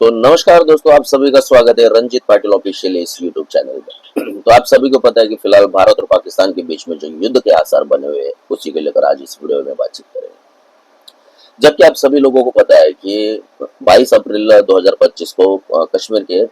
तो नमस्कार दोस्तों, आप सभी का स्वागत है रंजीत पाटिल ऑफिशियल इस यूट्यूब चैनल में। तो आप सभी को पता है कि फिलहाल भारत और पाकिस्तान के बीच में जो युद्ध के आसार बने हुए हैं उसी को लेकर आज इस वीडियो में बातचीत करेंगे। जबकि आप सभी लोगों को पता है कि 22 अप्रैल 2025 को कश्मीर के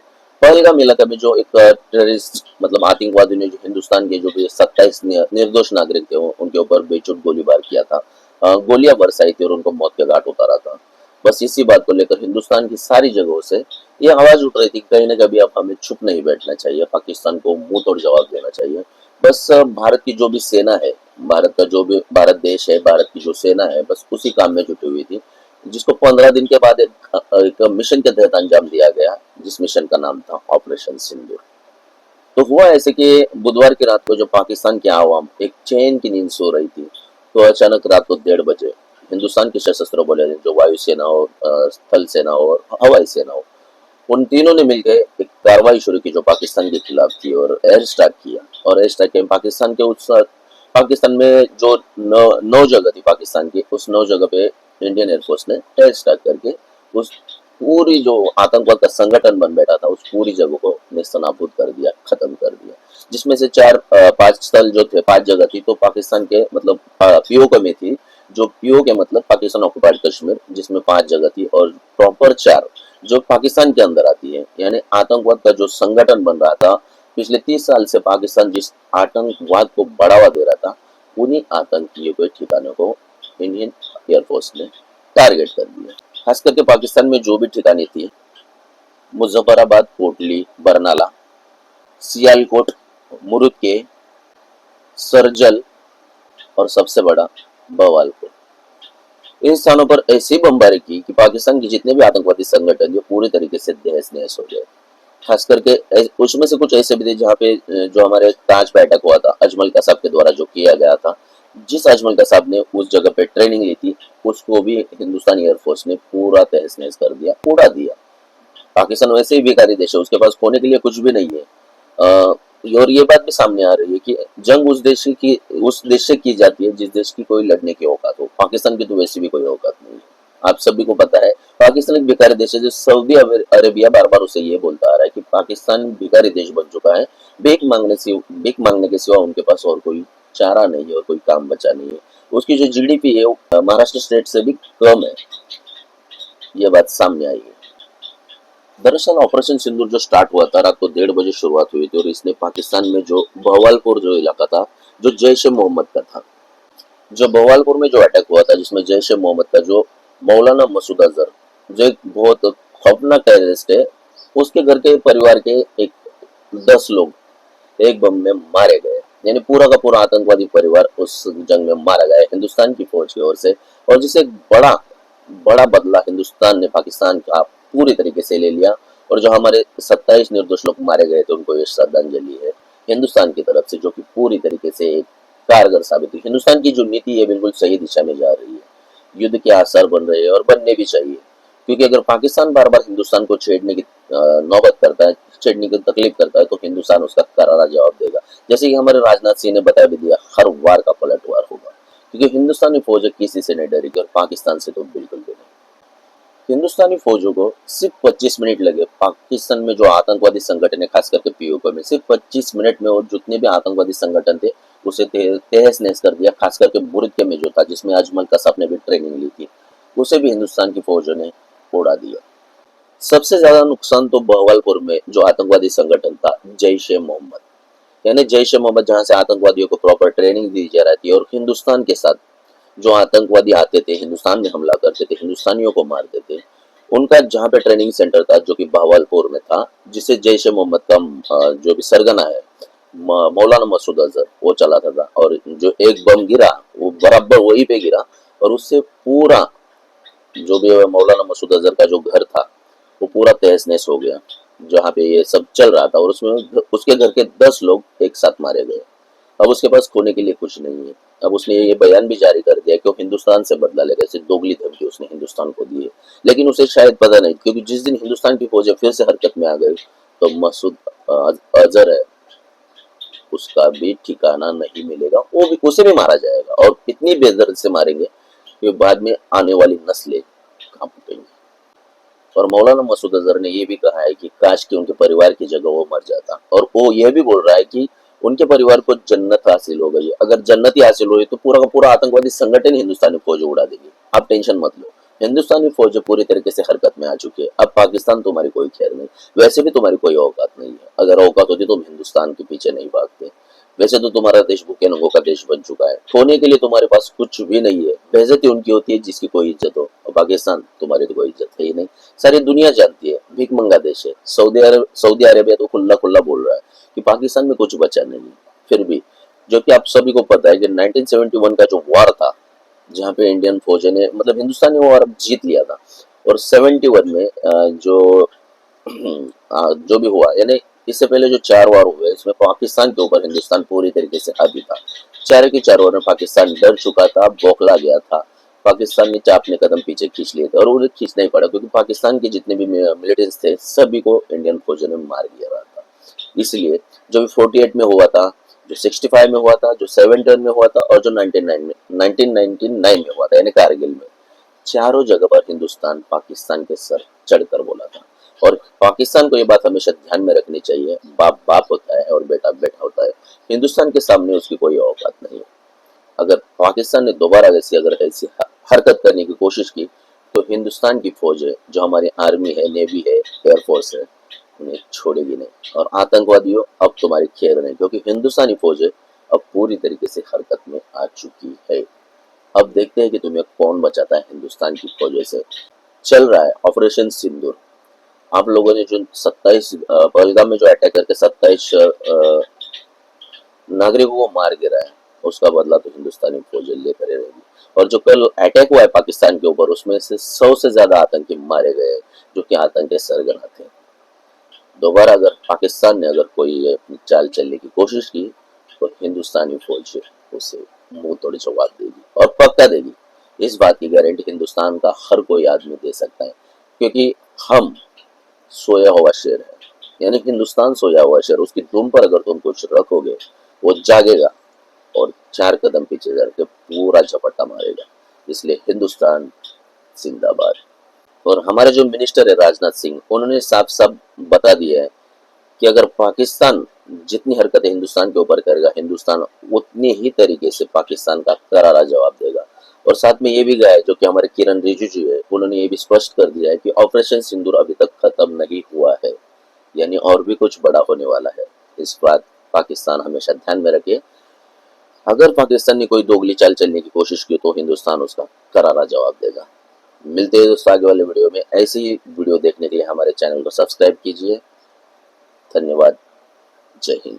पहलगाम इलाके में जो एक टेररिस्ट मतलब आतंकवादी ने जो हिंदुस्तान के जो भी 27 निर्दोष नागरिक थे उनके ऊपर बेछूट गोलीबार किया था, गोलियां बरसाई थी और उनको मौत के घाट उतारा था। बस इसी बात को लेकर हिंदुस्तान की सारी जगहों से ये आवाज उठ रही थी, कहीं ना कभी अब हमें चुप नहीं बैठना चाहिए, पाकिस्तान को मुंह तोड़ जवाब देना चाहिए। बस भारत की जो भी सेना है, भारत का जो भी भारत देश है, भारत की जो सेना है, बस उसी काम में जुटी हुई थी, जिसको 15 दिन के बाद एक मिशन के तहत अंजाम दिया गया, जिस मिशन का नाम था ऑपरेशन सिंदूर। तो हुआ ऐसे कि बुधवार की रात को जो पाकिस्तान की आवाम एक चैन की नींद सो रही थी, तो अचानक रात को 1:30 बजे हिंदुस्तान की सशस्त्र बलें जो वायुसेना हो, स्थल सेना हो और हवाई सेना हो, उन तीनों ने मिलकर एक कार्रवाई शुरू की जो पाकिस्तान के खिलाफ थी और एयर स्ट्राइक किया। और एयर स्ट्राइक में पाकिस्तान में जो नौ जगह थी पाकिस्तान की, उस 9 जगह पे इंडियन एयरफोर्स ने एयर स्ट्राइक करके उस पूरी जो आतंकवाद का संगठन बन बैठा था उस पूरी जगह को नेस्तनाबूद कर दिया, खत्म कर दिया। जिसमें से 5 स्थल जो थे, 5 जगह थी तो पाकिस्तान के मतलब पीओके में थी, जो पीओके मतलब पाकिस्तान ऑक्युपाइड कश्मीर, जिसमें 5 जगह थी, और प्रॉपर 4 जो पाकिस्तान के अंदर आती है। यानी आतंकवाद का जो संगठन बन रहा था पिछले 30 साल से, पाकिस्तान जिस आतंकवाद को बढ़ावा दे रहा था, उन्हीं आतंकियों के ठिकानों को इंडियन एयरफोर्स ने टारगेट कर दिया। खास करके पाकिस्तान में जो भी ठिकाने थी, मुजफ्फराबाद, कोटली, बरनाला, सियालकोट, मुरुद के, सरजल और सबसे बड़ा बवालपुर, इन स्थानों पर ऐसी बमबारी की कि पाकिस्तान के जितने भी आतंकवादी संगठन जो पूरी तरीके से तहस नहस हो गए। खास करके उसमें से कुछ ऐसे भी थे जहाँ पे जो हमारे ताज पे अटैक हुआ था अजमल कसाब के द्वारा जो किया गया था, जिस अजमल कसाब ने उस जगह पे ट्रेनिंग ली थी, उसको भी हिंदुस्तानी एयरफोर्स ने पूरा तहस नहस कर दिया, उड़ा दिया। पाकिस्तान वैसे ही बेकारी देश है, उसके पास खोने के लिए कुछ भी नहीं है। और ये बात भी सामने आ रही है कि जंग उस देश से की जाती है जिस देश की कोई लड़ने की औकात हो। पाकिस्तान की तो वैसी भी कोई औकात नहीं है। आप सभी को पता है पाकिस्तान एक भिखारी देश है, जो सऊदी अरेबिया बार बार उसे ये बोलता आ रहा है कि पाकिस्तान भिखारी देश बन चुका है। भीख मांगने के सिवा उनके पास और कोई चारा नहीं है और कोई काम बचा नहीं है। उसकी जो जीडीपी है वो महाराष्ट्र स्टेट से भी कम है, ये बात सामने आई है। दरअसल ऑपरेशन सिंदूर जो स्टार्ट हुआ था, रात को 1:30 बजे शुरुआत हुई थी और इसने पाकिस्तान में जो बवालपुर जो इलाका था, जो जैश ए मोहम्मद का था, जो बवालपुर में जो अटैक हुआ था, जिसमें जैश ए मोहम्मद का जो मौलाना मसूद अजहर, जो एक बहुत खौफनाक टेररिस्ट है, उसके घर के परिवार के एक 10 लोग एक बम में मारे गए। यानी पूरा का पूरा आतंकवादी परिवार उस जंग में मारा गया हिंदुस्तान की फौज की ओर से। और जिसे एक बड़ा बड़ा बदला हिंदुस्तान ने पाकिस्तान का पूरी तरीके से ले लिया। और जो हमारे 27 निर्दोष लोग मारे गए थे उनको ये श्रद्धांजलि है हिंदुस्तान की तरफ से, जो कि पूरी तरीके से एक कारगर साबित हुई। हिंदुस्तान की जो नीति है बिल्कुल सही दिशा में जा रही है, युद्ध के आसार बन रहे हैं और बनने भी चाहिए। क्योंकि अगर पाकिस्तान बार बार हिंदुस्तान को छेड़ने की नौबत करता है, छेड़ने की तकलीफ करता है, तो हिंदुस्तान उसका करारा जवाब देगा। जैसे कि हमारे राजनाथ सिंह ने बता भी दिया, हर वार का पलटवार होगा। क्योंकि हिंदुस्तानी फौज किसी से नहीं डरेगी और पाकिस्तान से तो बिल्कुल भी नहीं। हिंदुस्तानी फौजों को सिर्फ 25 मिनट लगे पाकिस्तान में जो आतंकवादी संगठन है, खास करके पीओके में, सिर्फ 25 मिनट में और जितने भी आतंकवादी संगठन थे उसे तहस नहस कर दिया। खास करके बुरके में जो था, जिसमें अजमल कसाब ने भी ट्रेनिंग ली थी, उसे भी हिंदुस्तान की फौजों ने उड़ा दिया। सबसे ज्यादा नुकसान तो बहवालपुर में जो आतंकवादी संगठन था जैश ए मोहम्मद, यानी जैश ए मोहम्मद, जहां से आतंकवादियों को प्रॉपर ट्रेनिंग दी जा रही थी और हिंदुस्तान के साथ जो आतंकवादी आते थे, हिंदुस्तान में हमला करते थे, हिंदुस्तानियों को मारते थे, उनका जहाँ पे ट्रेनिंग सेंटर था जो कि बहवालपुर में था, जिसे जैश ए मोहम्मद का जो भी सरगना है मौलाना मसूद अजहर, वो चलाता था। और जो एक बम गिरा वो बराबर वहीं पे गिरा और उससे पूरा जो भी मौलाना मसूद अजहर का जो घर था वो पूरा तहस नहस हो गया, जहाँ पे ये सब चल रहा था। और उसमें उसके घर के 10 लोग एक साथ मारे गए। अब उसके पास खोने के लिए कुछ नहीं है। अब उसने ये बयान भी जारी कर दिया कि वो हिंदुस्तान से बदला लेगा। सिर्फ दोगली धमकी उसने हिंदुस्तान को दी है, लेकिन उसे शायद पता नहीं, क्योंकि जिस दिन हिंदुस्तान की फौजें फिर से हरकत में आ गई तो मसूद अजहर है, उसका भी ठिकाना नहीं मिलेगा, वो भी उसे भी मारा जाएगा। और इतनी बेदर्द से मारेंगे कि बाद में आने वाली नस्लें कांप उठेंगी। और मौलाना मसूद अजहर ने ये भी कहा है कि काश कि उनके परिवार की जगह वो मर जाता, और वो ये भी बोल रहा है कि उनके परिवार को जन्नत हासिल हो गई। अगर जन्नत ही हासिल हुई तो पूरा का पूरा आतंकवादी संगठन हिंदुस्तानी फौज उड़ा देगी। आप टेंशन मत लो, हिंदुस्तानी फौज पूरी तरीके से हरकत में आ चुकी है। अब पाकिस्तान तुम्हारी कोई खैर नहीं, वैसे भी तुम्हारी कोई औकात नहीं है। अगर औकात होती तो हिंदुस्तान के पीछे नहीं भागते। वैसे तो तुम्हारा देश भूखे नंगों का देश बन चुका है, खोने के लिए तुम्हारे पास कुछ भी नहीं है। बेइज्जती उनकी होती है जिसकी कोई इज्जत हो, और पाकिस्तान तुम्हारी तो कोई इज्जत है ही नहीं। सारी दुनिया जानती है भीख मंगा देश है। सऊदी अरेबिया तो खुला खुला बोल रहा है कि पाकिस्तान में कुछ बचा नहीं। फिर भी, जो कि आप सभी को पता है कि 1971 का जो वार था, जहाँ पे इंडियन फौज ने मतलब हिंदुस्तान ने वो वार जीत लिया था, और 71 में जो भी हुआ, यानी इससे पहले जो 4 वार हुए इसमें पाकिस्तान के ऊपर हिंदुस्तान पूरी तरीके से हावी था। चारों के 4 वार में पाकिस्तान डर चुका था, बौखला गया था। पाकिस्तान ने अपने कदम पीछे खींच लिए थे, और उन्हें खींचना ही पड़ा क्योंकि पाकिस्तान के जितने भी मिलिटेंट्स थे सभी को इंडियन फौज ने मार दिया था। इसलिए जो भी 48 में हुआ था, जो 65 में हुआ था, जो 71 में हुआ था, और जो 1999 में हुआ था यानी कारगिल में, चारों जगह पर हिंदुस्तान पाकिस्तान के सर चढ़कर बोला था। और पाकिस्तान को ये बात हमेशा ध्यान में रखनी चाहिए, बाप बाप होता है और बेटा बेटा होता है। हिंदुस्तान के सामने उसकी कोई औकात नहीं है। अगर पाकिस्तान ने दोबारा ऐसी हरकत करने की कोशिश की तो हिंदुस्तान की फौज है, जो हमारी आर्मी है, नेवी है, एयरफोर्स है, उन्हें छोड़ेगी नहीं। और आतंकवादियों, अब तुम्हारी खैर नहीं, क्योंकि हिंदुस्तानी फौज अब पूरी तरीके से हरकत में आ चुकी है। अब देखते हैं कि तुम्हें कौन बचाता है हिंदुस्तान की फौजों से। चल रहा है ऑपरेशन सिंदूर। आप लोगों ने जो 27 पहलगाम में जो अटैक करके 27 नागरिकों को मार गिरा है, उसका बदला तो हिंदुस्तानी फौजें लेकर रहेगी। और जो कल अटैक हुआ है पाकिस्तान के ऊपर, उसमें से 100 से ज्यादा आतंकी मारे गए, जो कि आतंक के सरगना थे। दोबारा अगर पाकिस्तान ने अगर कोई अपनी चाल चलने की कोशिश की तो हिंदुस्तानी फौज उसे मुंह तोड़ जवाब देगी, और पक्का देगी। इस बात की गारंटी हिंदुस्तान का हर कोई आदमी दे सकता है, क्योंकि हम सोया हुआ शेर है। यानी हिंदुस्तान सोया हुआ शेर, उसकी दुम पर अगर तुम कुछ रखोगे वो जागेगा और 4 कदम पीछे करके पूरा झपट्टा मारेगा। इसलिए हिंदुस्तान जिंदाबाद। और हमारे जो मिनिस्टर है राजनाथ सिंह, उन्होंने साफ साफ बता दिया है कि अगर पाकिस्तान जितनी हरकतें हिंदुस्तान के ऊपर करेगा, हिंदुस्तान उतनी ही तरीके से पाकिस्तान का करारा जवाब देगा। और साथ में ये भी गया है, जो कि हमारे किरण रिजिजू है, उन्होंने ये भी स्पष्ट कर दिया है कि ऑपरेशन सिंदूर अभी तक खत्म नहीं हुआ है, यानी और भी कुछ बड़ा होने वाला है। इस बात पाकिस्तान हमेशा ध्यान में रखे। अगर पाकिस्तान ने कोई दोगली चाल चलने की कोशिश की तो हिंदुस्तान उसका करारा जवाब देगा। मिलते हैं दोस्तों आगे वाले वीडियो में। ऐसी ही वीडियो देखने के लिए हमारे चैनल को सब्सक्राइब कीजिए। धन्यवाद। जय हिंद।